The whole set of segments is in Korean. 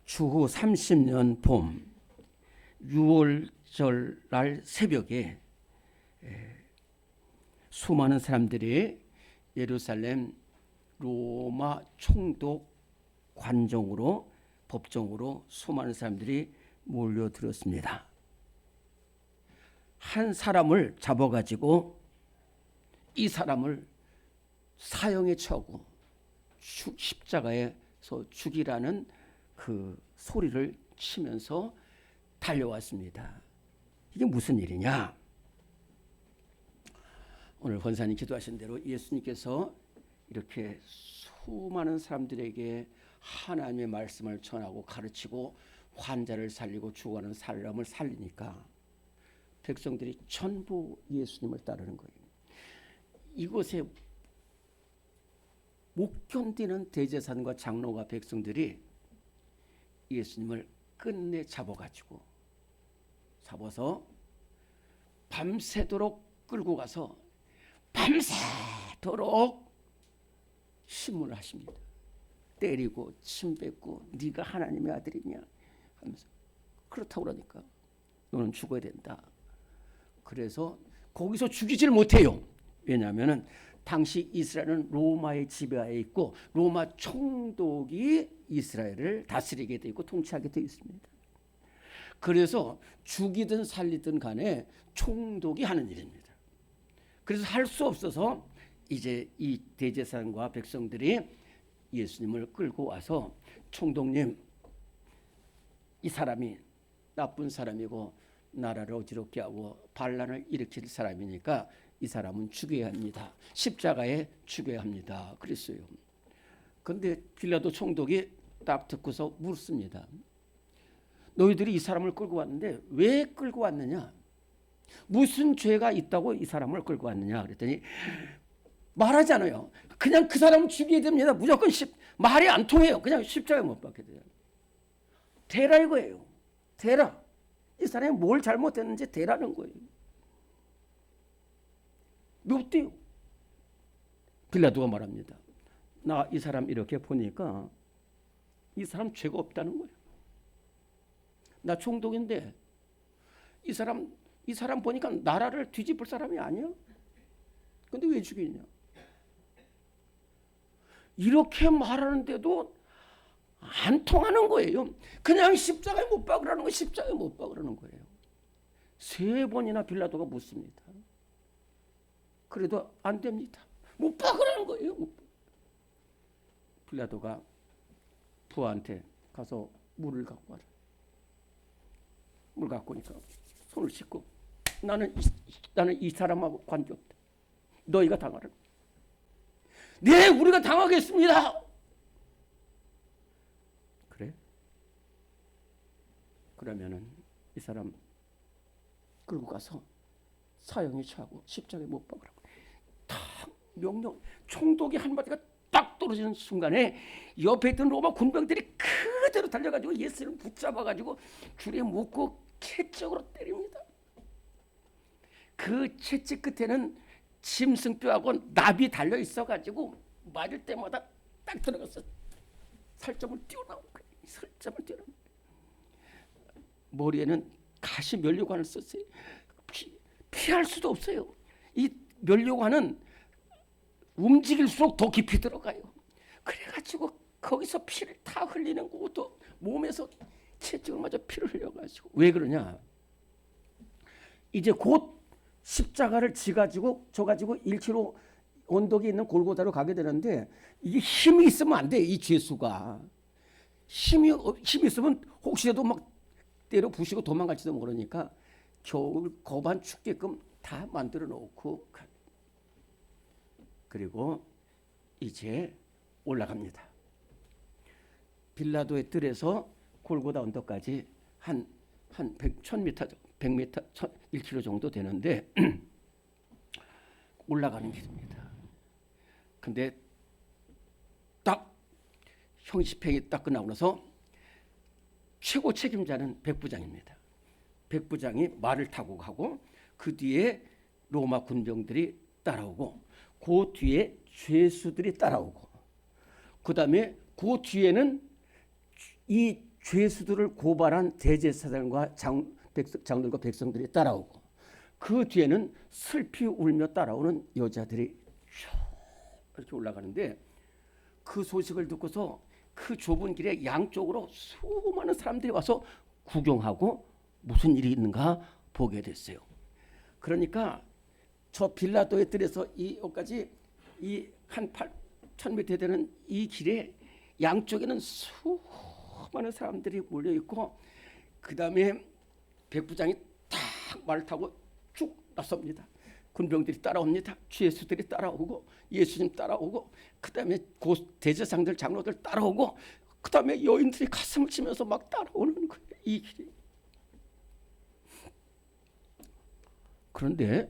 주후 30년 봄 6월절 날 새벽에 수많은 사람들이 예루살렘 로마 총독 관정으로 법정으로 수많은 사람들이 몰려들었습니다. 한 사람을 잡아가지고 이 사람을 사형에 처하고 십자가에서 죽이라는 그 소리를 치면서 달려왔습니다. 이게 무슨 일이냐? 오늘 권사님 기도하신 대로 예수님께서 이렇게 수많은 사람들에게 하나님의 말씀을 전하고 가르치고 환자를 살리고 죽어가는 사람을 살리니까 백성들이 전부 예수님을 따르는 거예요. 이곳에 못 견디는 대제사장과 장로가 백성들이 예수님을 끝내 잡아서 밤새도록 끌고 가서 밤새도록 신문을 하십니다. 때리고 침 뱉고 네가 하나님의 아들이냐 하면서 그렇다고 그러니까 너는 죽어야 된다. 그래서 거기서 죽이질 못해요. 왜냐하면 당시 이스라엘은 로마의 지배하에 있고 로마 총독이 이스라엘을 다스리게 돼 있고 통치하게 돼 있습니다. 그래서 죽이든 살리든 간에 총독이 하는 일입니다. 그래서 할 수 없어서 이제 이 대제사장과 백성들이 예수님을 끌고 와서 총독님, 이 사람이 나쁜 사람이고 나라를 어지럽게 하고 반란을 일으킬 사람이니까 이 사람은 죽여야 합니다. 십자가에 죽여야 합니다. 그랬어요. 그런데 빌라도 총독이 딱 듣고서 묻습니다. 너희들이 이 사람을 끌고 왔는데 왜 끌고 왔느냐? 무슨 죄가 있다고 이 사람을 끌고 왔느냐? 그랬더니 말하잖아요. 그냥 그 사람을 죽여야 됩니다. 무조건 말이 안 통해요. 그냥 십자가에 못 박게 돼요. 대라 이거예요. 대라. 이 사람이 뭘 잘못했는지 대라는 거예요. 몇 대요? 빌라도가 말합니다. 나 이 사람 이렇게 보니까 이 사람 죄가 없다는 거예요. 나 총독인데 이 사람 보니까 나라를 뒤집을 사람이 아니야. 근데 왜 죽이냐? 이렇게 말하는데도 안 통하는 거예요. 그냥 십자가에 못 박으라는 거예요. 십자가에 못 박으라는 거예요. 3번이나 빌라도가 묻습니다. 그래도 안 됩니다. 못 박으라는 거예요. 빌라도가 부하한테 가서 물을 갖고 와라. 물 갖고 오니까 손을 씻고 나는 이 사람하고 관계없다. 너희가 당하라. 네, 우리가 당하겠습니다. 그래? 그러면은 이 사람 끌고 가서 사형에 처하고 십자가에 못 박으라고. 딱 명령. 총독이 한마디가 딱 떨어지는 순간에 옆에 있던 로마 군병들이 그대로 달려가지고 예수를 붙잡아가지고 줄에 묶고 채찍으로 때립니다. 그 채찍 끝에는 짐승뼈하고 납이 달려 있어가지고 맞을 때마다 딱 들어가서 살점을 띄워나온 거예요. 살점을 띄워나온 거예요. 머리에는 가시 면류관을 썼어요. 피할 수도 없어요. 이 면류관은 움직일수록 더 깊이 들어가요. 그래가지고 거기서 피를 다 흘리는 거고 또 몸에서 채찍을 맞아 피를 흘려가지고. 왜 그러냐? 이제 곧 십자가를 져가지고 1km 언덕에 있는 골고다로 가게 되는데 이게 힘이 있으면 안 돼. 이 죄수가 힘이 있으면 혹시라도 막 때려 부시고 도망갈지도 모르니까 겨울 거반 춥게끔 다 만들어 놓고 그리고 이제 올라갑니다. 빌라도의 뜰에서 골고다 언덕까지 한 1000m, 100m, 1km 정도 되는데 올라가는 길입니다. 근데 딱 형식평이 딱 끝나고 나서 최고 책임자는 백부장입니다. 백부장이 말을 타고 가고 그 뒤에 로마 군병들이 따라오고 그 뒤에 죄수들이 따라오고 그 다음에 그 뒤에는 이 죄수들을 고발한 대제사장과 장들과 백성들이 따라오고 그 뒤에는 슬피 울며 따라오는 여자들이 이렇게 올라가는데 그 소식을 듣고서 그 좁은 길에 양쪽으로 수많은 사람들이 와서 구경하고 무슨 일이 있는가 보게 됐어요. 그러니까 저 빌라도의 뜰에서 여기까지 이 한 8,000m 되는 이 길에 양쪽에는 수많은 사람들이 몰려 있고 그 다음에 백부장이 딱 말을 타고 쭉 나섭니다. 군병들이 따라옵니다. 죄수들이 따라오고 예수님 따라오고 그 다음에 대제사장들 장로들 따라오고 그 다음에 여인들이 가슴을 치면서 막 따라오는 거예요. 이 길이. 그런데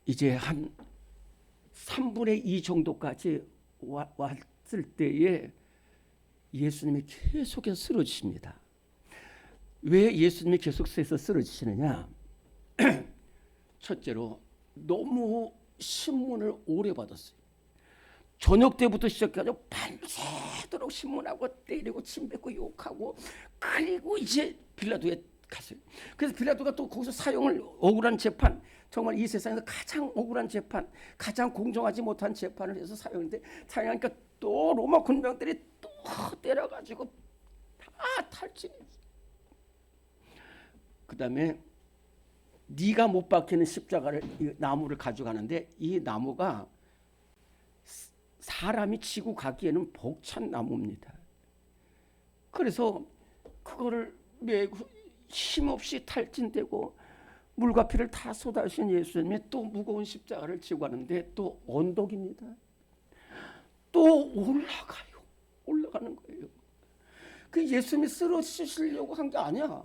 이제 한 3분의 2 정도까지 왔을 때에 예수님이 계속해서 쓰러지십니다. 왜 예수님이 계속해서 쓰러지시느냐? 첫째로 너무 신문을 오래 받았어요. 저녁 때부터 시작해서 밤새도록 신문하고 때리고 침뱉고 욕하고 그리고 이제 빌라도에 갔어요. 그래서 빌라도가 또 거기서 사형을 억울한 재판, 정말 이 세상에서 가장 억울한 재판, 가장 공정하지 못한 재판을 해서 사형인데 사형하니까 또 로마 군병들이 또 때려가지고 다 탈진했어요. 그 다음에 네가 못 박히는 십자가를 이 나무를 가져가는데 이 나무가 사람이 지고 가기에는 벅찬 나무입니다. 그래서 그거를 메고 힘없이 탈진되고 물과 피를 다 쏟아주신 예수님이 또 무거운 십자가를 지고 가는데 또 언덕입니다. 또 올라가는 거예요. 그 예수님이 쓰러지시려고 한 게 아니야.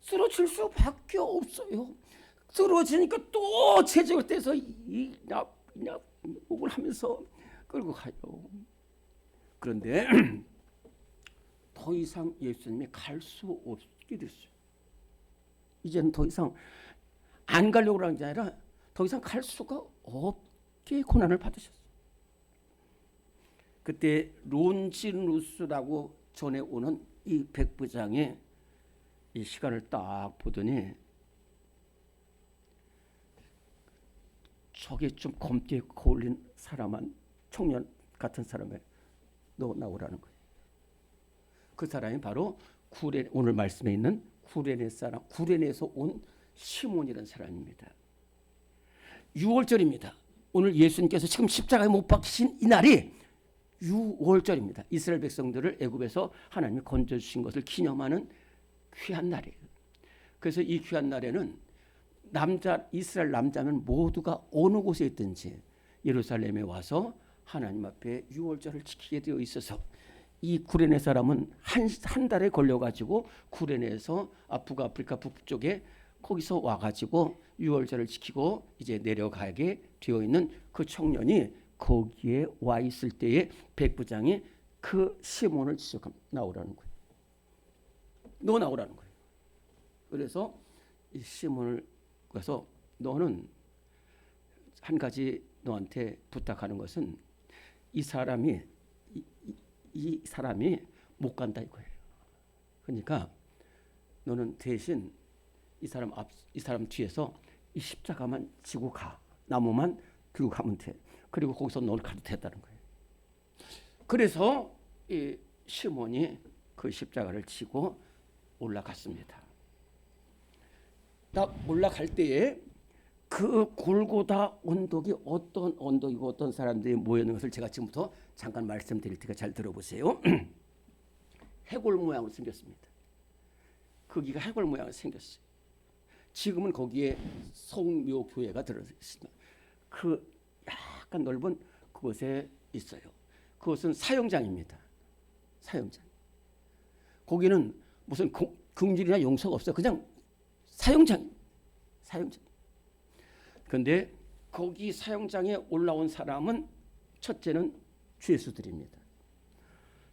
쓰러질 수밖에 없어요. 쓰러지니까 또 체력을 떼서 목을 하면서 끌고 가요. 그런데 더 이상 예수님이 갈 수 없게 됐어요. 이제는 더 이상 안 가려고 하는 게 아니라 더 이상 갈 수가 없게 고난을 받으셨어요. 그때 론지누스라고 전해오는 이 백부장의 이 시간을 딱 보더니 저게 좀 검게 거울린 사람한 청년 같은 사람을 너 나오라는 거예요. 그 사람이 바로 오늘 말씀에 있는 구레네 사람, 구레네에서 온 시몬이라는 사람입니다. 6월절입니다. 오늘 예수님께서 지금 십자가에 못 박히신 이 날이 6월절입니다. 이스라엘 백성들을 애굽에서 하나님이 건져주신 것을 기념하는 귀한 날이에요. 그래서 이 귀한 날에는 이스라엘 남자는 모두가 어느 곳에 있든지 예루살렘에 와서 하나님 앞에 6월절을 지키게 되어 있어서 이 구레네 사람은 한 달에 걸려가지고 구레네에서 북아프리카 북쪽에 거기서 와가지고 6월절을 지키고 이제 내려가게 되어 있는 그 청년이 거기에 와 있을 때에 백부장이 그 시몬을 지적하면 나오라는 거예요. 너 나오라는 거예요. 그래서 이 시몬을 가서 너는 한 가지 너한테 부탁하는 것은 이 사람이 못 간다 이거예요. 그러니까 너는 대신 이 사람 뒤에서 이 십자가만 지고 가. 나무만 들고 가면 돼. 그리고 거기서 너를 가도 된다는 거예요. 그래서 이 시몬이 그 십자가를 지고 올라갔습니다. 딱 올라갈 때에 그 골고다 언덕이 어떤 언덕이고 어떤 사람들이 모여있는 것을 제가 지금부터 잠깐 말씀드릴 테니까 잘 들어보세요. 해골 모양으로 생겼습니다. 거기가 해골 모양으로 생겼어요. 지금은 거기에 성묘교회가 들어있습니다. 그 약간 넓은 그곳에 있어요. 그것은 사형장입니다. 사형장. 거기는 무슨 긍휼이나 용서가 없어요. 그냥 사형장. 그런데 거기 사형장에 올라온 사람은 첫째는 죄수들입니다.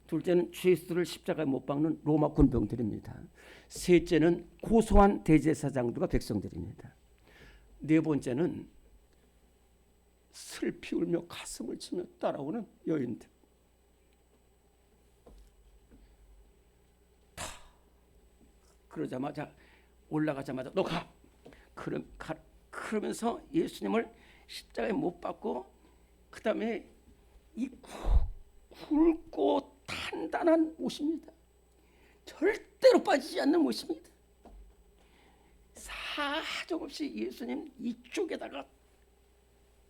둘째는 죄수들을 십자가에 못 박는 로마 군병들입니다. 셋째는 고소한 대제사장들과 백성들입니다. 네 번째는 슬피 울며 가슴을 치며 따라오는 여인들. 그러자마자 올라가자마자 너 가. 그러면서 예수님을 십자가에 못 박고 그 다음에 이 굵고 단단한 못입니다. 절대로 빠지지 않는 못입니다. 사정없이 예수님 이쪽에다가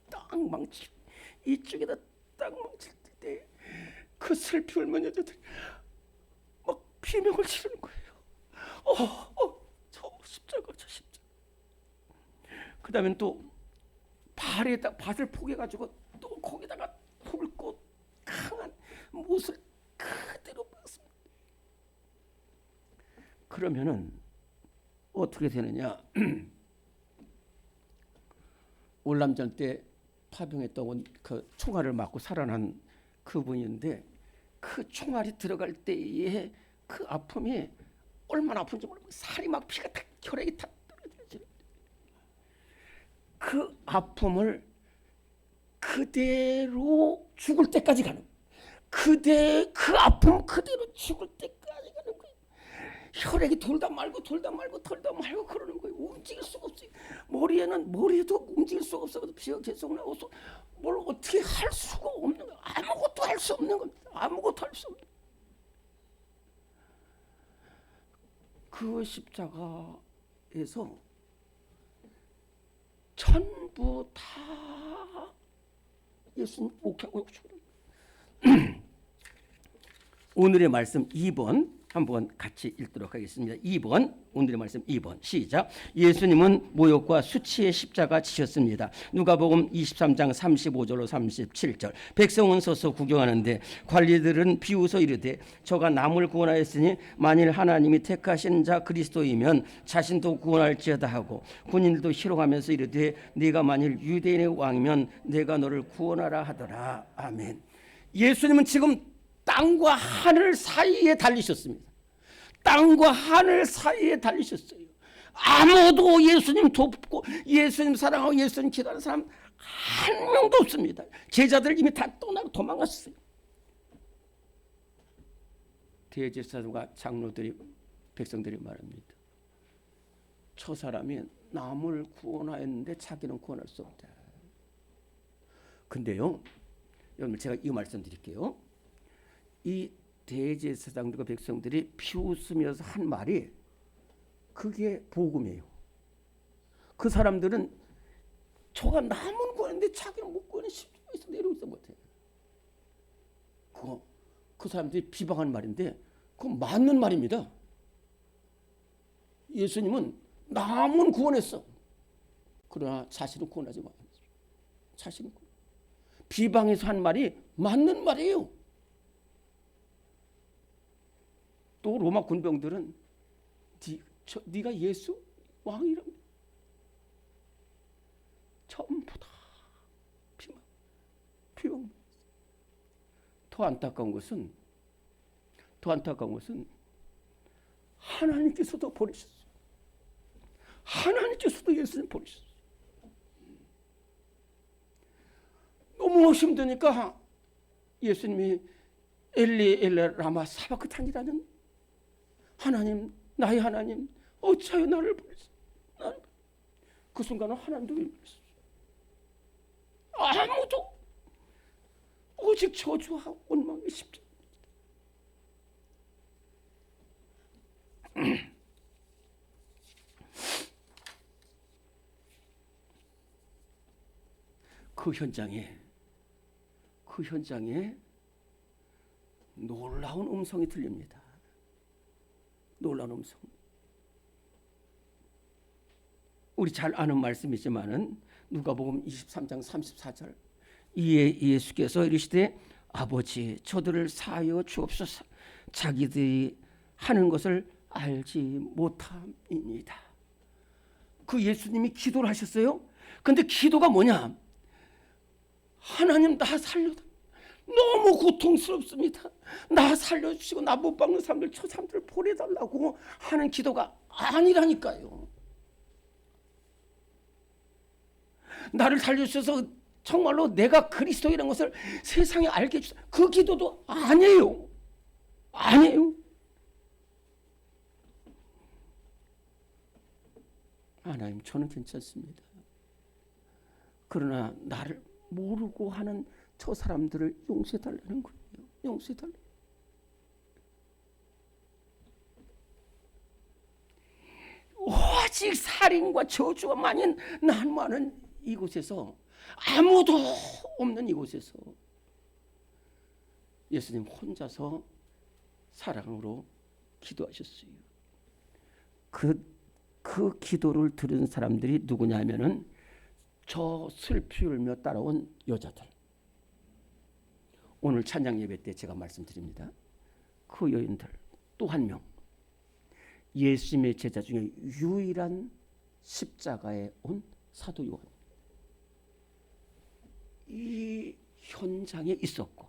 딱 망치, 이쪽에다 딱 망칠 때 그 슬피 울면 여자들이 막 비명을 지르는 거예요. 저 십자가, 저 십자가. 그 다음에 또 밭을 포개가지고 또 거기다가 굵고 강한 못을 그대로 박습니다. 그러면은 어떻게 되느냐? 월남전 때 파병했던 그 총알을 맞고 살아난 그분인데 그 총알이 들어갈 때의 그 아픔이 얼마나 아픈지 모르고 살이 막 피가 탁 혈액이 탁 떨어지죠. 그 아픔을 그대로 죽을 때까지 가는 그 아픔 그대로 죽을 때까지 가는 거예요. 혈액이 돌다 말고 그러는 거예요. 움직일 수가 없어요. 머리에도 움직일 수가 없어. 피가 계속 나와서 뭘 어떻게 할 수가 없는 거예요. 아무것도 할 수 없는 겁니다. 아무것도 할 수 없는. 그 십자가에서 전부 다 예수님 옥하고 오늘의 말씀 2번 한번 같이 읽도록 하겠습니다. 2번 오늘의 말씀 2번 시작. 예수님은 모욕과 수치의 십자가 지셨습니다. 누가복음 23장 35절로 37절. 백성은 서서 구경하는데 관리들은 비웃어 이르되 저가 남을 구원하였으니 만일 하나님이 택하신 자 그리스도이면 자신도 구원할지어다 하고 군인들도 희롱하면서 이르되 네가 만일 유대인의 왕이면 내가 너를 구원하라 하더라. 아멘. 예수님은 지금 땅과 하늘 사이에 달리셨습니다. 땅과 하늘 사이에 달리셨어요. 아무도 예수님 돕고 예수님 사랑하고 예수님 기도하는 사람 한 명도 없습니다. 제자들 이미 다 떠나고 도망갔어요. 대제사장과 장로들이 백성들이 말합니다. 저 사람이 남을 구원하였는데 자기는 구원할 수 없다. 근데요, 여러분 제가 이 말씀 드릴게요. 이 대제사장들과 백성들이 비웃으면서 한 말이 그게 복음이에요. 그 사람들은 저가 남은 구원인데 자기는 못 구원해 십자가에서 내려오지 못해. 그 사람들이 비방한 말인데 그건 맞는 말입니다. 예수님은 남은 구원했어. 그러나 자신은 구원하지 못했어. 자신은 비방해서 한 말이 맞는 말이에요. 또 로마 군병들은 네가 예수 왕이라고 전부 다 비방. 더 안타까운 것은 하나님께서도 버리셨어요. 하나님께서도 예수님 버리셨어요. 너무 힘드니까 예수님이 엘리 라마 사바크탄이라는 하나님, 나의 하나님, 어찌하여 나를 버리셨어요? 그 순간은 하나님도 버리셨어요. 아무도 오직 저주와 원망의 십자가. 그 현장에 놀라운 음성이 들립니다. 놀라운 음성. 우리 잘 아는 말씀이지만은 누가복음 23장 34절. 이에 예수께서 이르시되 아버지 저들을 사하여 주옵소서. 자기들이 하는 것을 알지 못함이니이다. 그 예수님이 기도를 하셨어요. 근데 기도가 뭐냐? 하나님 나 살려다. 너무 고통스럽습니다. 나 살려주시고 나 못 박는 사람들 저 사람들을 보내달라고 하는 기도가 아니라니까요. 나를 살려주셔서 정말로 내가 그리스도이라는 것을 세상에 알게 해주세요. 그 기도도 아니에요. 하나님, 저는 괜찮습니다. 그러나 나를 모르고 하는 저 사람들을 용서해 달라는 거예요. 용서해 달라. 오직 살인과 저주가 난무하는 이곳에서, 아무도 없는 이곳에서 예수님 혼자서 사랑으로 기도하셨어요. 그 기도를 들은 사람들이 누구냐면은 저 슬피 울며 따라온 여자들. 오늘 찬양 예배 때 제가 말씀드립니다. 그 여인들. 또 한 명, 예수님의 제자 중에 유일한 십자가에 온 사도 요한. 이 현장에 있었고,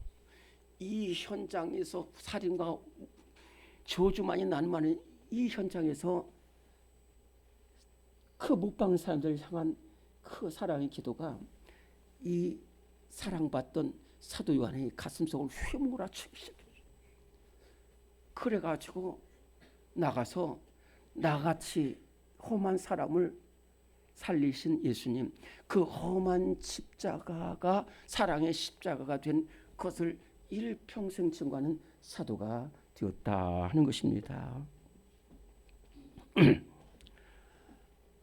이 현장에서 살인과 저주만이 난무하는 이 현장에서 그 못 박는 사람들을 향한 그 사랑의 기도가 이 사랑받던 사도 요한의 가슴속을 휘몰아치기 시작했어요. 그래가지고 나가서 나같이 험한 사람을 살리신 예수님, 그 험한 십자가가 사랑의 십자가가 된 것을 일평생 증거하는 사도가 되었다 하는 것입니다.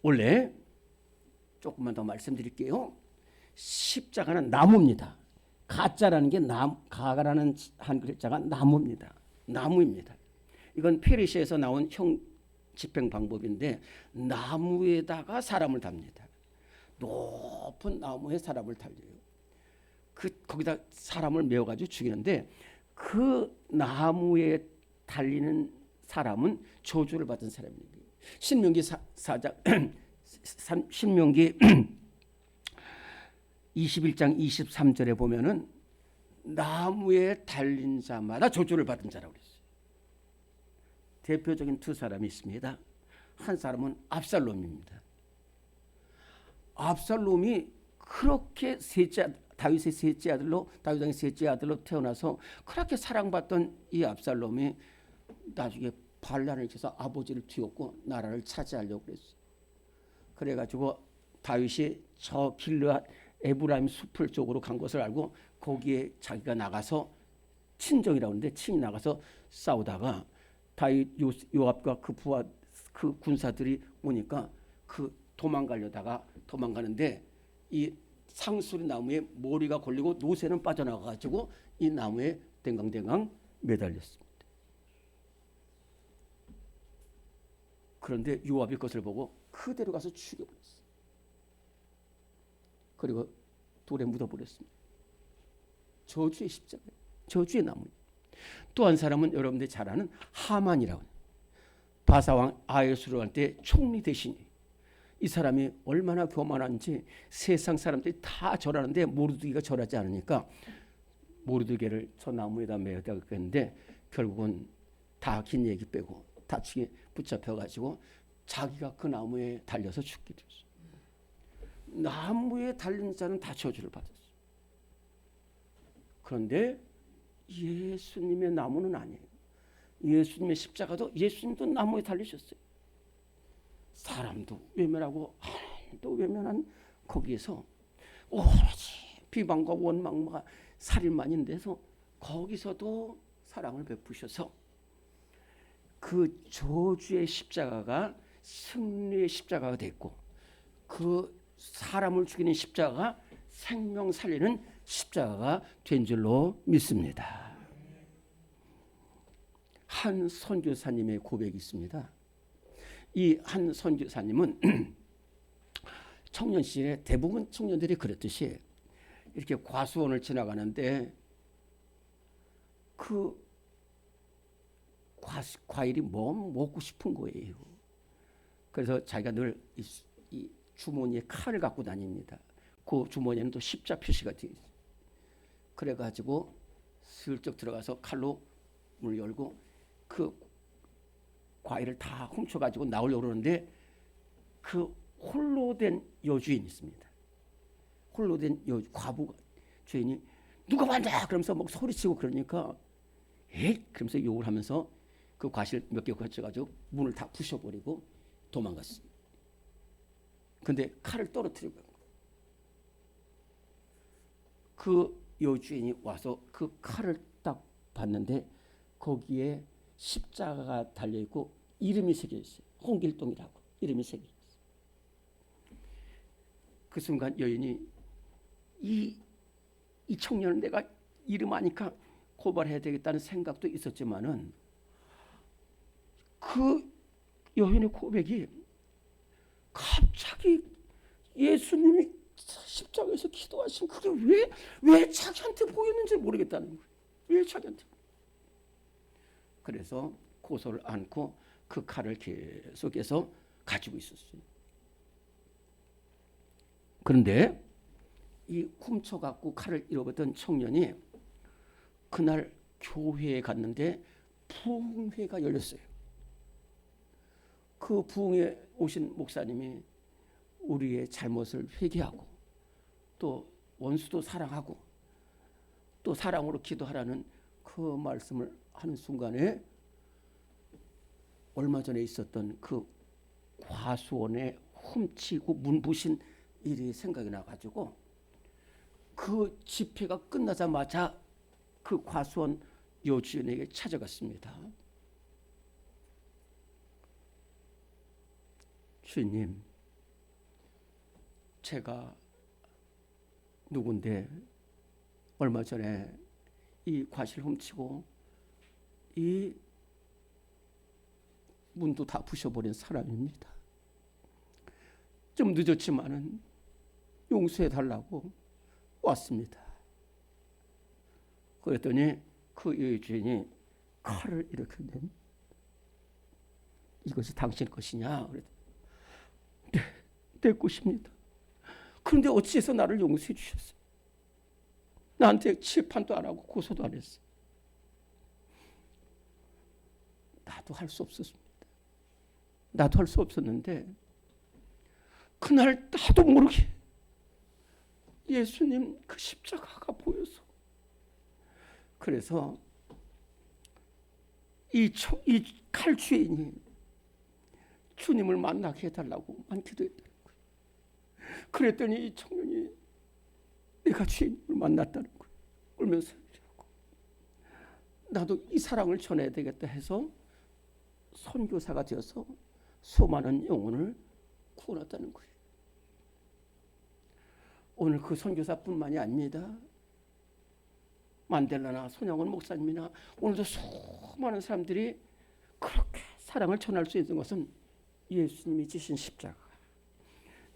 원래 조금만 더 말씀드릴게요. 십자가는 나무입니다. 가짜라는 게 가가라는 한 글자가 나무입니다. 나무입니다. 이건 페르시아에서 나온 형 집행 방법인데, 나무에다가 사람을 답니다. 높은 나무에 사람을 달려요. 거기다 사람을 메어가지고 죽이는데, 그 나무에 달리는 사람은 저주를 받은 사람입니다. 신명기 4장 신명기 21장 23절에 보면은 나무에 달린 자마다 저주를 받은 자라고 그랬어요. 대표적인 두 사람이 있습니다. 한 사람은 압살롬입니다. 압살롬이 그렇게 다윗의 셋째 아들로, 다윗 왕의 셋째 아들로 태어나서 그렇게 사랑받던 이 압살롬이 나중에 반란을 일으켜서 아버지를 뒤엎고 나라를 차지하려고 그랬어요. 그래가지고 다윗이 저 길르앗 에브라임 숲을 쪽으로 간 것을 알고 거기에 자기가 나가서, 친정이라고 하는데 친히 나가서 싸우다가 다윗 요압과 그 군사들이 오니까 도망가는데 이 상수리 나무에 머리가 걸리고 노새는 빠져나가가지고 이 나무에 댕강댕강 매달렸습니다. 그런데 요압이 그것을 보고 그대로 가서 죽여버렸어요. 그리고 돌에 묻어버렸습니다. 저주의 십자가, 저주의 나무. 또 한 사람은 여러분들이 잘 아는 하만이라고, 바사왕 아하수르한테 총리 대신이. 이 사람이 얼마나 교만한지 세상 사람들이 다 절하는데 모르드게가 절하지 않으니까 모르드게를 저 나무에다 매어다 했는데, 결국은 다 긴 얘기 빼고 다치게 붙잡혀가지고 자기가 그 나무에 달려서 죽게 됐어요. 나무에 달린 자는 다 저주를 받았어요. 그런데 예수님의 나무는 아니에요. 예수님의 십자가도, 예수님도 나무에 달리셨어요. 사람도 외면하고 하나님도 외면한 거기에서 오로지 비방과 원망과 살인만인 데서 거기서도 사랑을 베푸셔서 그 저주의 십자가가 승리의 십자가가 됐고, 그 사람을 죽이는 십자가가 생명 살리는 십자가가 된 줄로 믿습니다. 한 선교사님의 고백이 있습니다. 이 한 선교사님은 청년 시절에 대부분 청년들이 그랬듯이 이렇게 과수원을 지나가는데 그 과일이 먹고 싶은 거예요. 그래서 자기가 늘 이 주머니에 칼을 갖고 다닙니다. 그 주머니에는 또 십자 표시가 되어 있어요. 그래가지고 슬쩍 들어가서 칼로 문을 열고 그 과일을 다 훔쳐가지고 나오려고 그러는데, 그 홀로 된 여주인이 있습니다. 홀로 된 과부 주인이 누가 왔냐 그러면서 막 소리치고 그러니까 에잇 그러면서 욕을 하면서 그 과실 몇 개 거쳐가지고 문을 다 부셔버리고 도망갔습니다. 근데 칼을 떨어뜨리고 그 여주인이 와서 그 칼을 딱 봤는데 거기에 십자가가 달려있고 이름이 새겨있어요. 홍길동이라고 이름이 새겨있어요. 그 순간 여인이 이 청년을 내가 이름 아니까 고발해야 되겠다는 생각도 있었지만은 그 여인의 고백이 갑자기 예수님이 십자가에서 기도하신 그게 왜 자기한테 보였는지 모르겠다는 거예요. 왜 자기한테. 그래서 고소를 안고 그 칼을 계속해서 가지고 있었어요. 그런데 이 훔쳐갖고 칼을 잃어버렸던 청년이 그날 교회에 갔는데 부흥회가 열렸어요. 그 부흥에 오신 목사님이 우리의 잘못을 회개하고 또 원수도 사랑하고 또 사랑으로 기도하라는 그 말씀을 하는 순간에 얼마 전에 있었던 그 과수원에 훔치고 문부신 일이 생각이 나가지고 그 집회가 끝나자마자 그 과수원 여주인에게 찾아갔습니다. 주님, 제가 누군데 얼마 전에 이 과실 훔치고 이 문도 다 부셔버린 사람입니다. 좀 늦었지만은 용서해 달라고 왔습니다. 그랬더니 그 여주인이 칼을 이렇게 낸 이것이 당신 것이냐? 네, 내 것입니다. 그런데 어찌해서 나를 용서해 주셨어요? 나한테 재판도 안 하고 고소도 안 했어요. 나도 할 수 없었습니다. 나도 할 수 없었는데 그날 나도 모르게 예수님 그 십자가가 보여서 그래서 이 칼주인이 주님을 만나게 해달라고만 기도했다는 거예요. 그랬더니 이 청년이 내가 주님을 만났다는 거예요. 울면서 이러고 나도 이 사랑을 전해야 되겠다 해서 선교사가 되어서 수많은 영혼을 구원했다는 거예요. 오늘 그 선교사뿐만이 아닙니다. 만델라나 손양원 목사님이나 오늘도 수많은 사람들이 그렇게 사랑을 전할 수 있는 것은 예수님이 지신 십자가.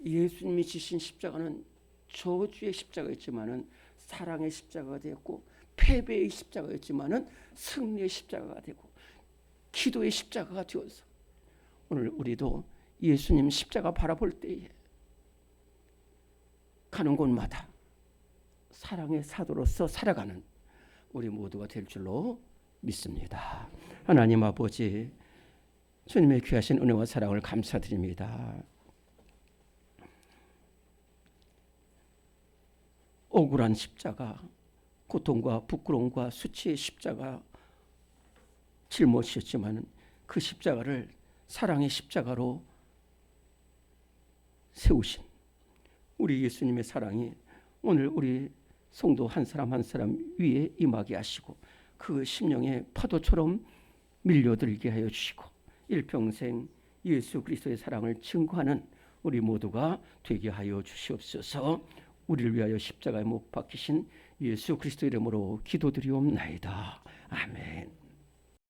예수님이 지신 십자가는 저주의 십자가였지만은 사랑의 십자가가 되었고 패배의 십자가였지만은 승리의 십자가가 되고 기도의 십자가가 되어서 오늘 우리도 예수님 십자가 바라볼 때에 가는 곳마다 사랑의 사도로서 살아가는 우리 모두가 될 줄로 믿습니다. 하나님 아버지, 주님의 귀하신 은혜와 사랑을 감사드립니다. 억울한 십자가, 고통과 부끄러움과 수치의 십자가 짊어지셨지만 그 십자가를 사랑의 십자가로 세우신 우리 예수님의 사랑이 오늘 우리 성도 한 사람 한 사람 위에 임하게 하시고 그 심령의 파도처럼 밀려들게 하여 주시고 일평생 예수 그리스도의 사랑을 증거하는 우리 모두가 되게 하여 주시옵소서. 우리를 위하여 십자가에 못 박히신 예수 그리스도 이름으로 기도드리옵나이다. 아멘.